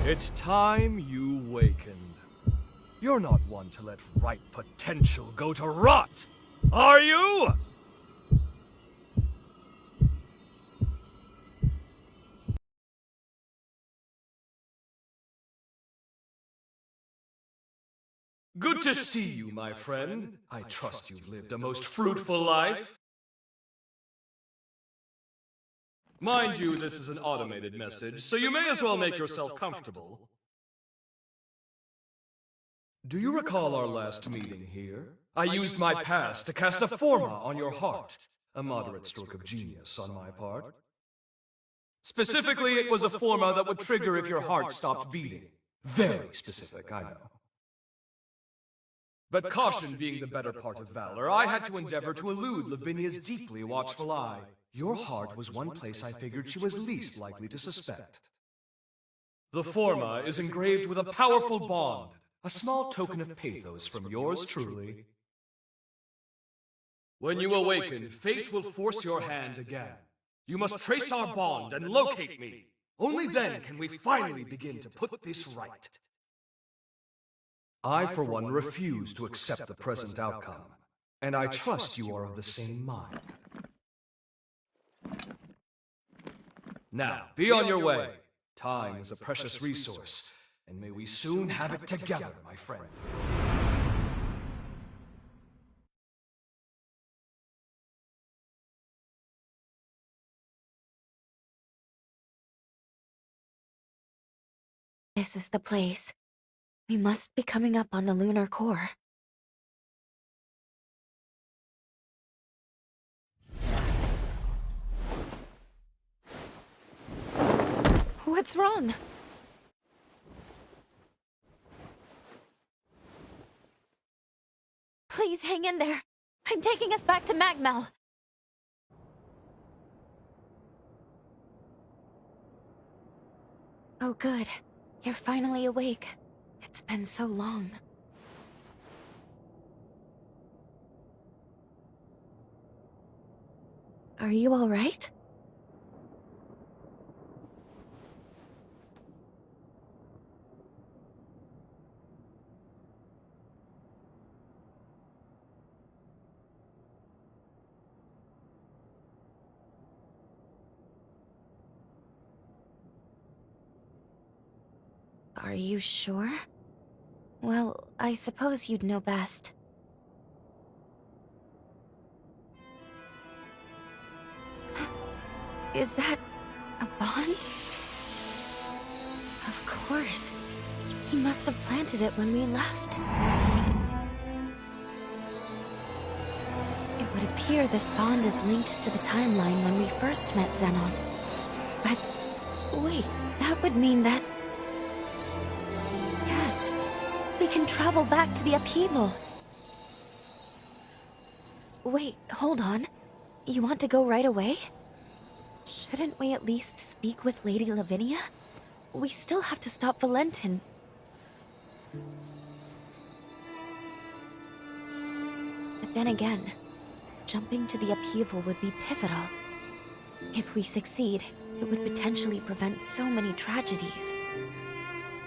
It's time you wakened. You're not one to let ripe potential go to rot, are you? Good to see you, my friend. I trust you've lived a most fruitful life. Mind you, this is an automated message, so you may as well make yourself comfortable. Do you recall our last meeting here? I used my past to cast a forma on your heart. A moderate stroke of genius on my part. Specifically, it was a forma that would trigger if your heart stopped beating. Very specific, I know. But caution being the better part of valor, I had to endeavor to elude Lavinia's deeply watchful eye. Your heart was one place I figured she was least likely to suspect. The forma is engraved with a powerful bond, a small token of pathos from yours truly. When you awaken, fate will force your hand again. You must trace our bond and locate me. Only then can we finally begin to put this right. I, for one, refuse to accept the present outcome, and I trust you are of the same mind. Now, be on your way. Time is a precious resource, and may we soon have it together, my friend. This is the place. We must be coming up on the lunar core. What's wrong? Please hang in there. I'm taking us back to Magmel. Oh, good. You're finally awake. It's been so long. Are you all right? Are you sure? Well, I suppose you'd know best. Is that a bond? Of course. He must have planted it when we left. It would appear this bond is linked to the timeline when we first met Xenon. But wait, that would mean that... Yes, we can travel back to the upheaval. Wait, hold on. You want to go right away? Shouldn't we at least speak with Lady Lavinia? We still have to stop Valentin. But then again, jumping to the upheaval would be pivotal. If we succeed, it would potentially prevent so many tragedies.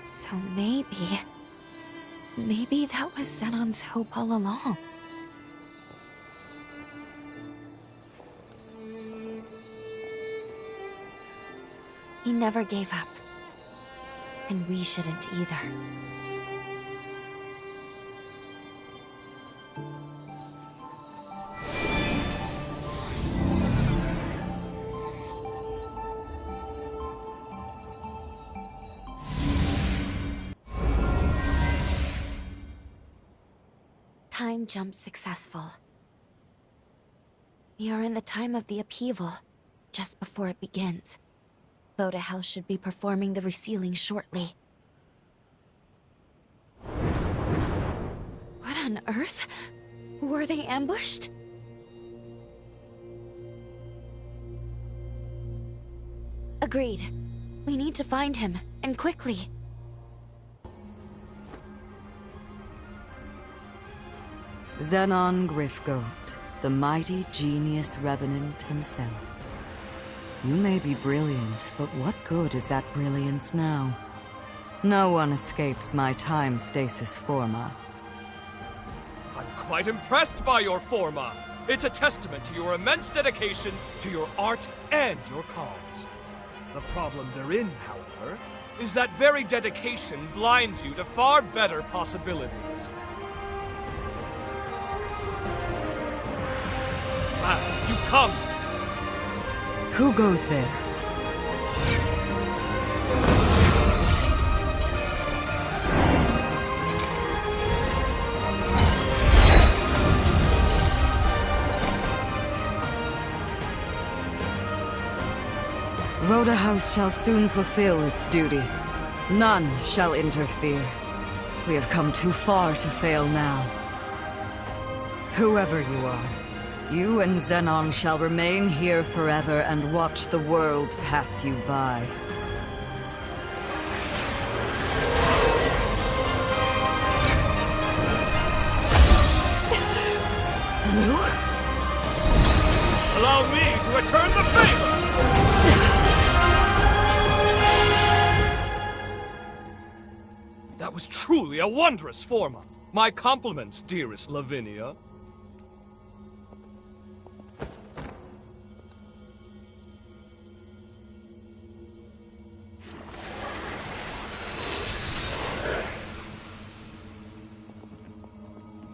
So maybe that was Xenon's hope all along. He never gave up. And we shouldn't either. Time jump successful. We are in the time of the upheaval, just before it begins. Voda should be performing the resealing shortly. What on earth? Were they ambushed? Agreed. We need to find him, and quickly. Xenon Griffgoat, the mighty genius revenant himself. You may be brilliant, but what good is that brilliance now? No one escapes my time stasis forma. I'm quite impressed by your forma. It's a testament to your immense dedication to your art and your cause. The problem therein, however, is that very dedication blinds you to far better possibilities. At last, you come! Who goes there? Rhoda House shall soon fulfill its duty. None shall interfere. We have come too far to fail now. Whoever you are, you and Xenon shall remain here forever and watch the world pass you by. Lou? Allow me to return the favor! That was truly a wondrous forma. My compliments, dearest Lavinia.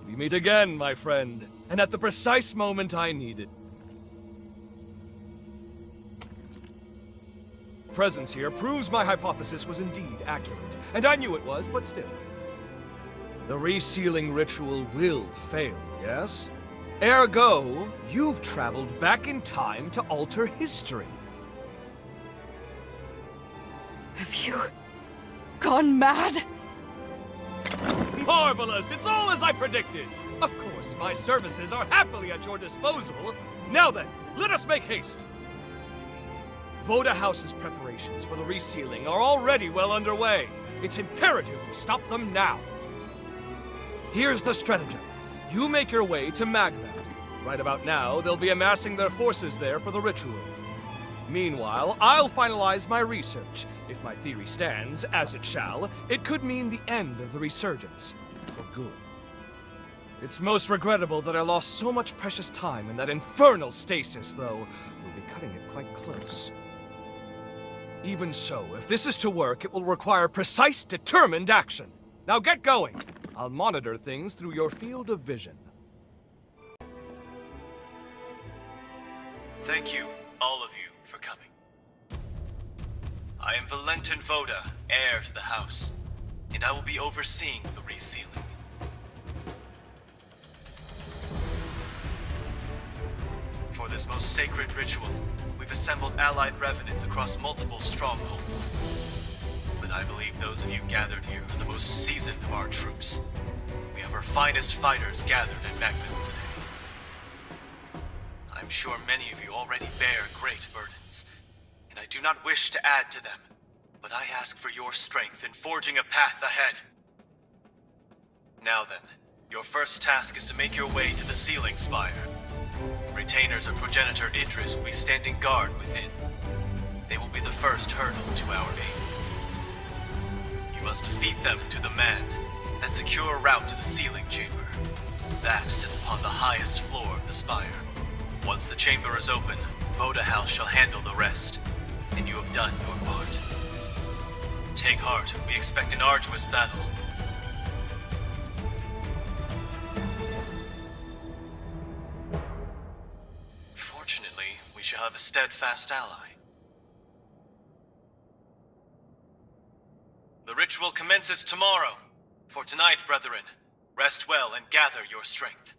We meet again, my friend, and at the precise moment I needed. Presence here proves my hypothesis was indeed accurate, and I knew it was, but still. The resealing ritual will fail, yes? Ergo, you've traveled back in time to alter history. Have you gone mad? Marvelous! It's all as I predicted! Of course, my services are happily at your disposal. Now then, let us make haste! Voda House's preparations for the resealing are already well underway. It's imperative we stop them now. Here's the stratagem. You make your way to Magna. Right about now, they'll be amassing their forces there for the ritual. Meanwhile, I'll finalize my research. If my theory stands, as it shall, it could mean the end of the resurgence. For good. It's most regrettable that I lost so much precious time in that infernal stasis, though. We'll be cutting it quite close. Even so, if this is to work, it will require precise, determined action. Now get going. I'll monitor things through your field of vision. Thank you, all of you, for coming. I am Valentin Voda, heir to the house, and I will be overseeing the resealing. For this most sacred ritual, we've assembled allied revenants across multiple strongholds. But I believe those of you gathered here are the most seasoned of our troops. We have our finest fighters gathered at Magna today. I'm sure many of you already bear great burdens, and I do not wish to add to them, but I ask for your strength in forging a path ahead. Now then, your first task is to make your way to the Sealing Spire. Retainers of Progenitor Idris will be standing guard within. They will be the first hurdle to our aim. You must defeat them to the man, then secure a route to the sealing chamber. That sits upon the highest floor of the spire. Once the chamber is open, Voda House shall handle the rest, and you have done your part. Take heart, we expect an arduous battle. Fortunately, we shall have a steadfast ally. The ritual commences tomorrow. For tonight, brethren, rest well and gather your strength.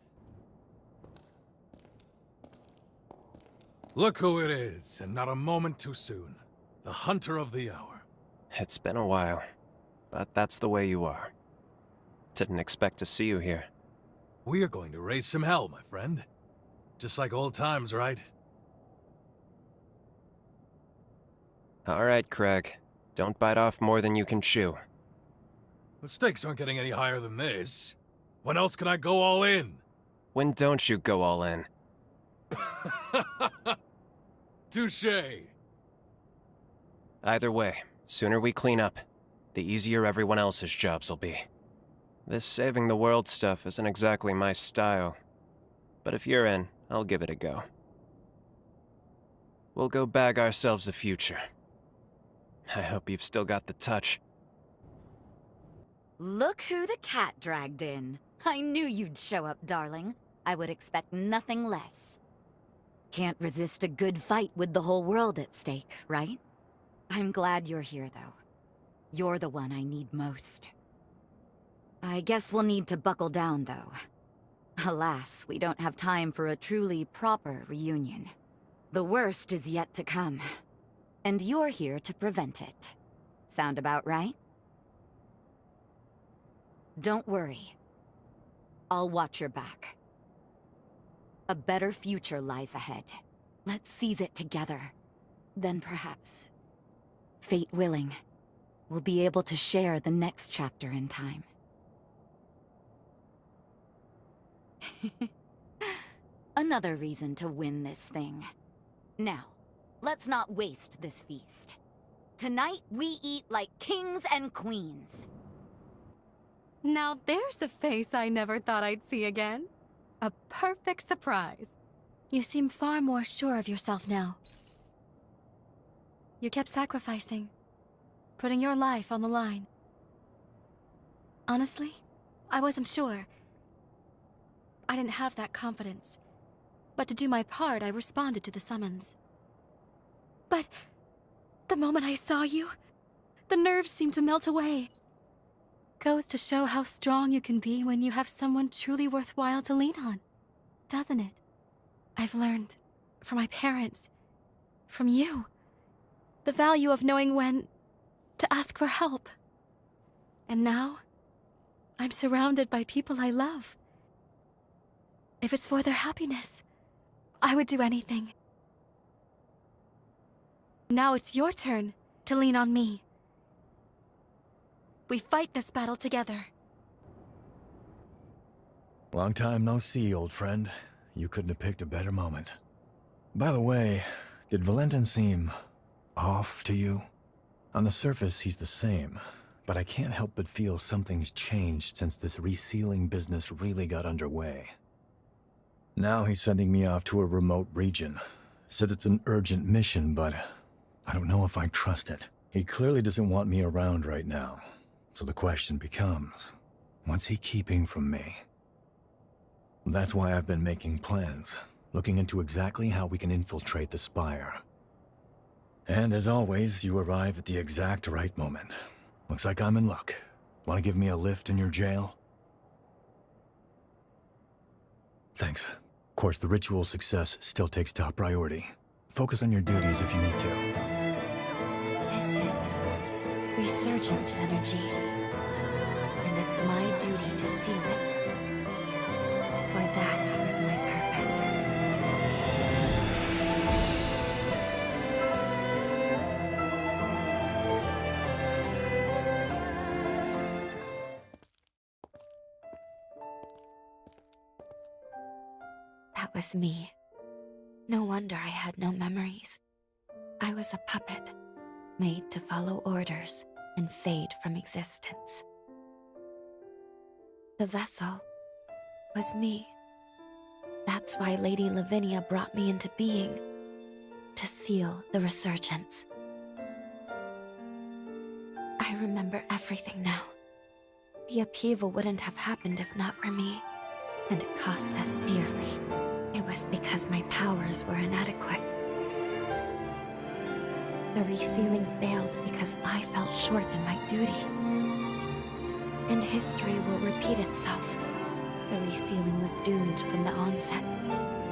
Look who it is, and not a moment too soon. The Hunter of the Hour. It's been a while, but that's the way you are. Didn't expect to see you here. We are going to raise some hell, my friend. Just like old times, right? All right, Craig. Don't bite off more than you can chew. The stakes aren't getting any higher than this. When else can I go all in? When don't you go all in? Touché. Either way, sooner we clean up. the easier everyone else's jobs will be. This saving the world stuff isn't exactly my style, but if you're in, I'll give it a go. We'll go bag ourselves a future. I hope you've still got the touch. Look who the cat dragged in. I knew you'd show up, darling. I would expect nothing less. Can't resist a good fight with the whole world at stake, right? I'm glad you're here, though. You're the one I need most. I guess we'll need to buckle down, though. Alas, we don't have time for a truly proper reunion. The worst is yet to come. And you're here to prevent it. Sound about right? Don't worry. I'll watch your back. A better future lies ahead. Let's seize it together. Then perhaps, fate willing, we'll be able to share the next chapter in time. Another reason to win this thing. Now, let's not waste this feast. Tonight, we eat like kings and queens. Now there's a face I never thought I'd see again. A perfect surprise. You seem far more sure of yourself now. You kept sacrificing, putting your life on the line. Honestly, I wasn't sure. I didn't have that confidence. But to do my part, I responded to the summons. But the moment I saw you, the nerves seemed to melt away. Goes to show how strong you can be when you have someone truly worthwhile to lean on, doesn't it? I've learned from my parents, from you, the value of knowing when to ask for help. And now, I'm surrounded by people I love. If it's for their happiness, I would do anything. Now it's your turn to lean on me. We fight this battle together. Long time no see, old friend. You couldn't have picked a better moment. By the way, did Valentin seem off to you? On the surface, he's the same, but I can't help but feel something's changed since this resealing business really got underway. Now he's sending me off to a remote region. Said it's an urgent mission, but I don't know if I trust it. He clearly doesn't want me around right now. So the question becomes, what's he keeping from me? That's why I've been making plans, looking into exactly how we can infiltrate the Spire. And as always, you arrive at the exact right moment. Looks like I'm in luck. Want to give me a lift in your jail? Thanks. Of course, the ritual success still takes top priority. Focus on your duties if you need to. This is resurgence energy. And it's my duty to seal it. For that is my purpose. That was me. No wonder I had no memories. I was a puppet, made to follow orders and fade from existence. The vessel was me. That's why Lady Lavinia brought me into being, to seal the resurgence. I remember everything now. The upheaval wouldn't have happened if not for me, and it cost us dearly. It was because my powers were inadequate. The resealing failed because I fell short in my duty. And history will repeat itself. The resealing was doomed from the onset.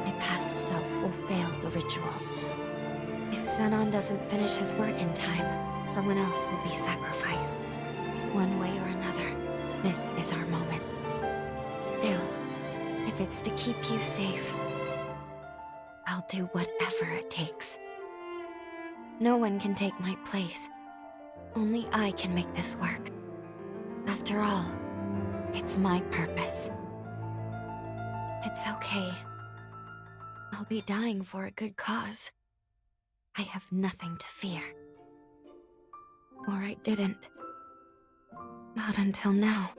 My past self will fail the ritual. If Xenon doesn't finish his work in time, someone else will be sacrificed. One way or another, this is our moment. Still, if it's to keep you safe, I'll do whatever it takes. No one can take my place. Only I can make this work. After all, it's my purpose. It's okay. I'll be dying for a good cause. I have nothing to fear. Or I didn't. Not until now.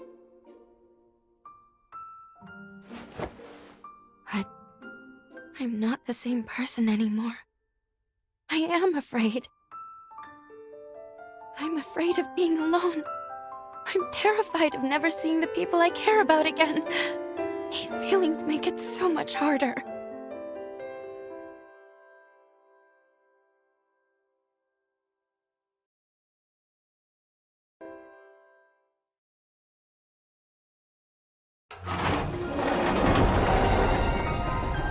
But I'm not the same person anymore. I am afraid. I'm afraid of being alone. I'm terrified of never seeing the people I care about again. These feelings make it so much harder.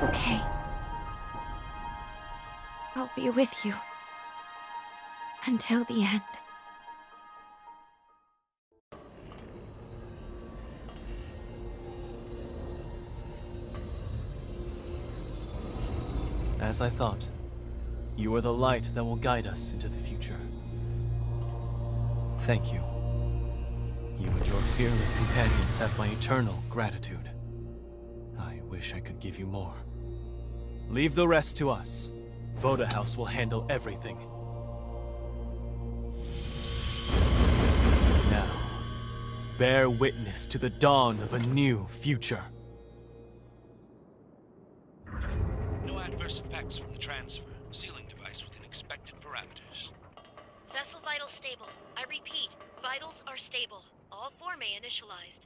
Okay. I'll be with you. Until the end. As I thought, you are the light that will guide us into the future. Thank you. You and your fearless companions have my eternal gratitude. I wish I could give you more. Leave the rest to us. Voda House will handle everything. Now, bear witness to the dawn of a new future. No adverse effects from the transfer. Sealing device within expected parameters. Vessel vitals stable. I repeat, vitals are stable. All 4 may initialized.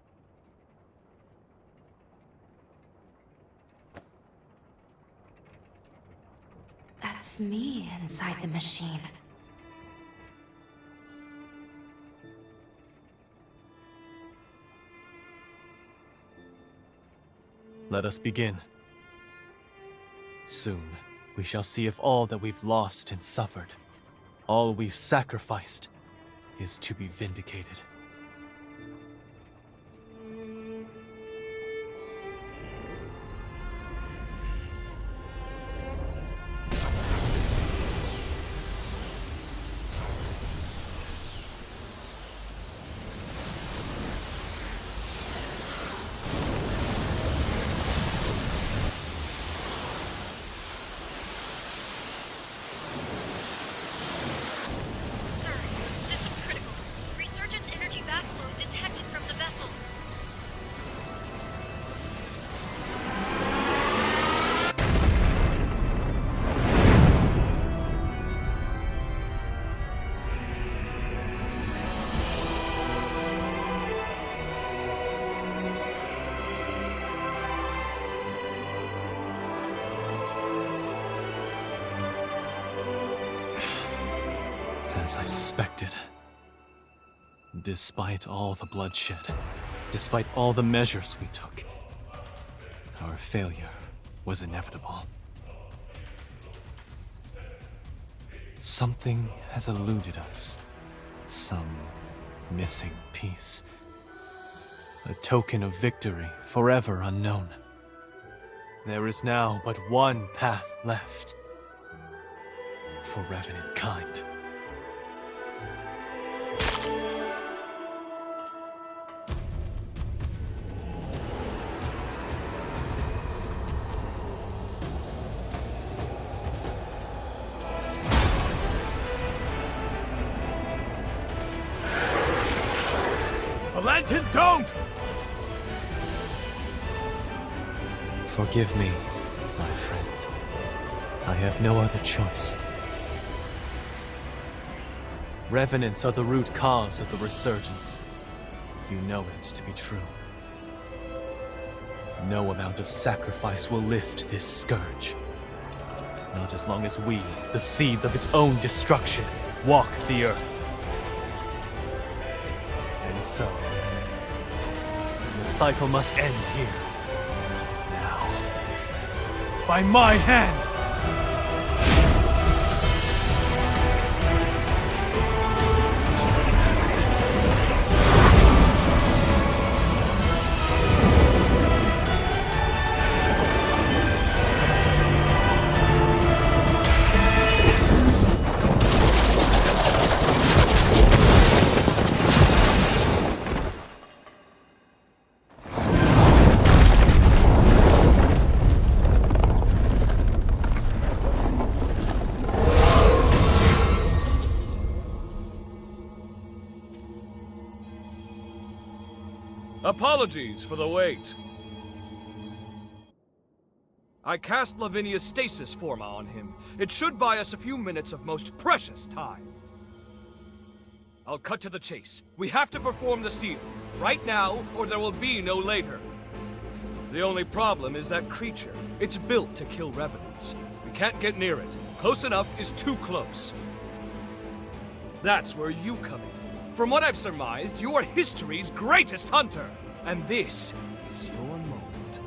That's me inside the machine. Let us begin. Soon, we shall see if all that we've lost and suffered, all we've sacrificed, is to be vindicated. As I suspected. Despite all the bloodshed, despite all the measures we took, our failure was inevitable. Something has eluded us. Some missing piece. A token of victory forever unknown. There is now but one path left for revenant kind. Valentin, don't! Forgive me, my friend. I have no other choice. Revenants are the root cause of the resurgence. You know it to be true. No amount of sacrifice will lift this scourge. Not as long as we, the seeds of its own destruction, walk the earth. And so, the cycle must end here. Now. By my hand! Apologies for the wait. I cast Lavinia's stasis forma on him. It should buy us a few minutes of most precious time. I'll cut to the chase. We have to perform the seal. Right now, or there will be no later. The only problem is that creature. It's built to kill revenants. We can't get near it. Close enough is too close. That's where you come in. From what I've surmised, you are history's greatest hunter. And this is your moment.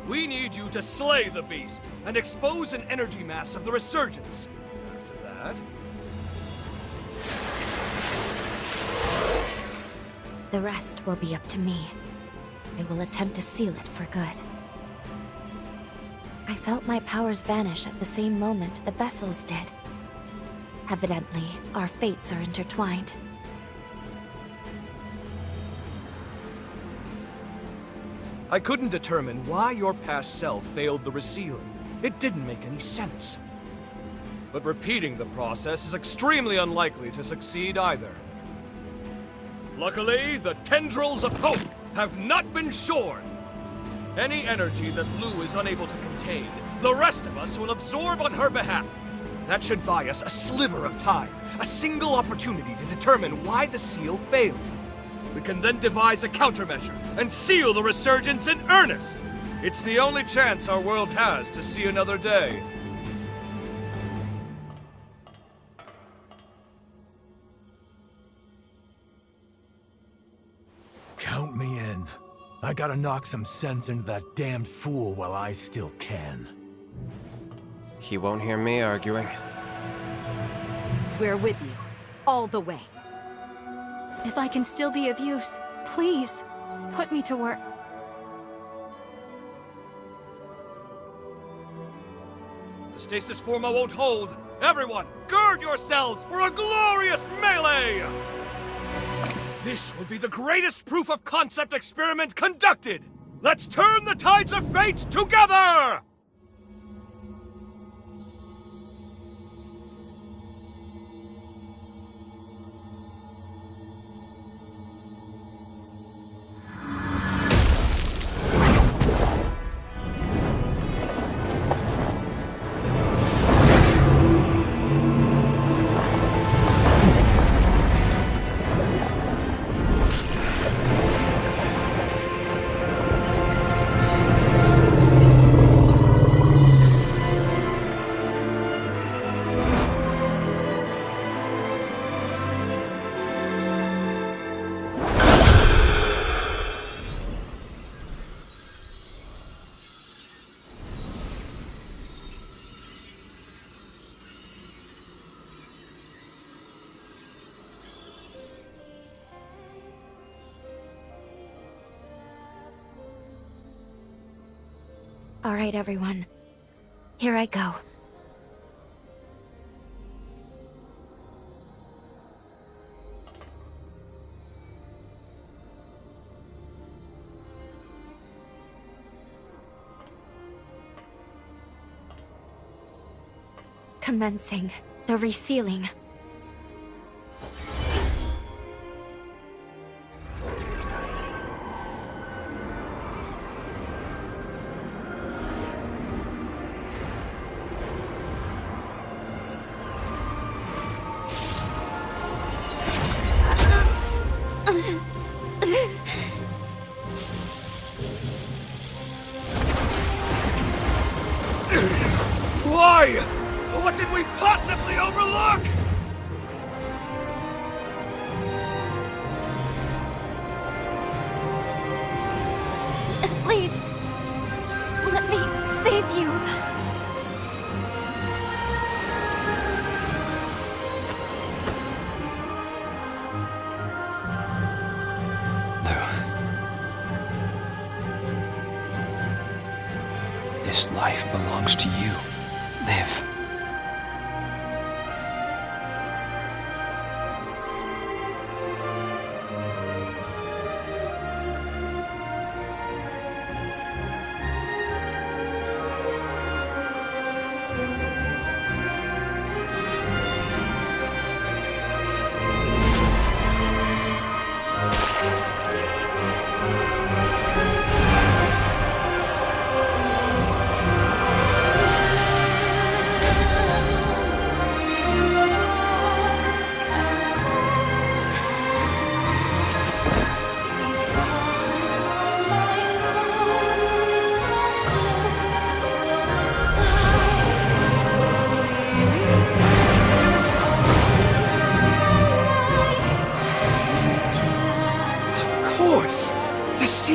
We need you to slay the beast and expose an energy mass of the resurgence. After that... The rest will be up to me. I will attempt to seal it for good. I felt my powers vanish at the same moment the vessels did. Evidently, our fates are intertwined. I couldn't determine why your past self failed the resealing. It didn't make any sense. But repeating the process is extremely unlikely to succeed either. Luckily, the tendrils of hope have not been shorn. Any energy that Lou is unable to contain, the rest of us will absorb on her behalf. That should buy us a sliver of time, a single opportunity to determine why the seal failed. We can then devise a countermeasure and seal the resurgence in earnest. It's the only chance our world has to see another day. Count me in. I gotta knock some sense into that damned fool while I still can. He won't hear me arguing. We're with you, all the way. If I can still be of use, please, put me to work. The stasis forma won't hold. Everyone, gird yourselves for a glorious melee! This will be the greatest proof of concept experiment conducted! Let's turn the tides of fate together! All right, everyone. Here I go. Commencing the resealing. Why? What did we possibly overlook? At least, let me save you. This life belongs to you. Live.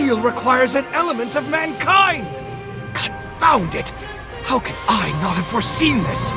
seal requires an element of mankind! Confound it! How can I not have foreseen this?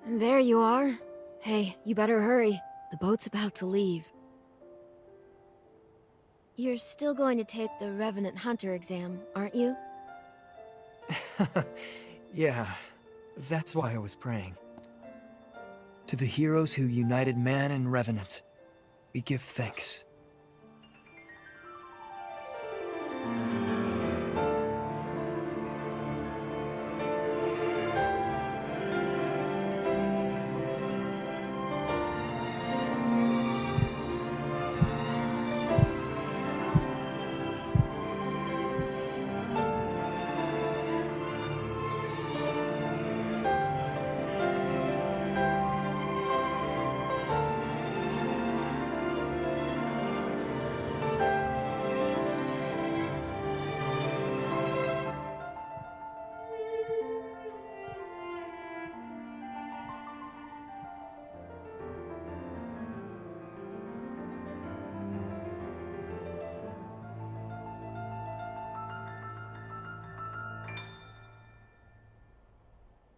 There you are. Hey, you better hurry. The boat's about to leave. You're still going to take the Revenant Hunter exam, aren't you? Yeah, that's why I was praying. To the heroes who united man and Revenant, we give thanks.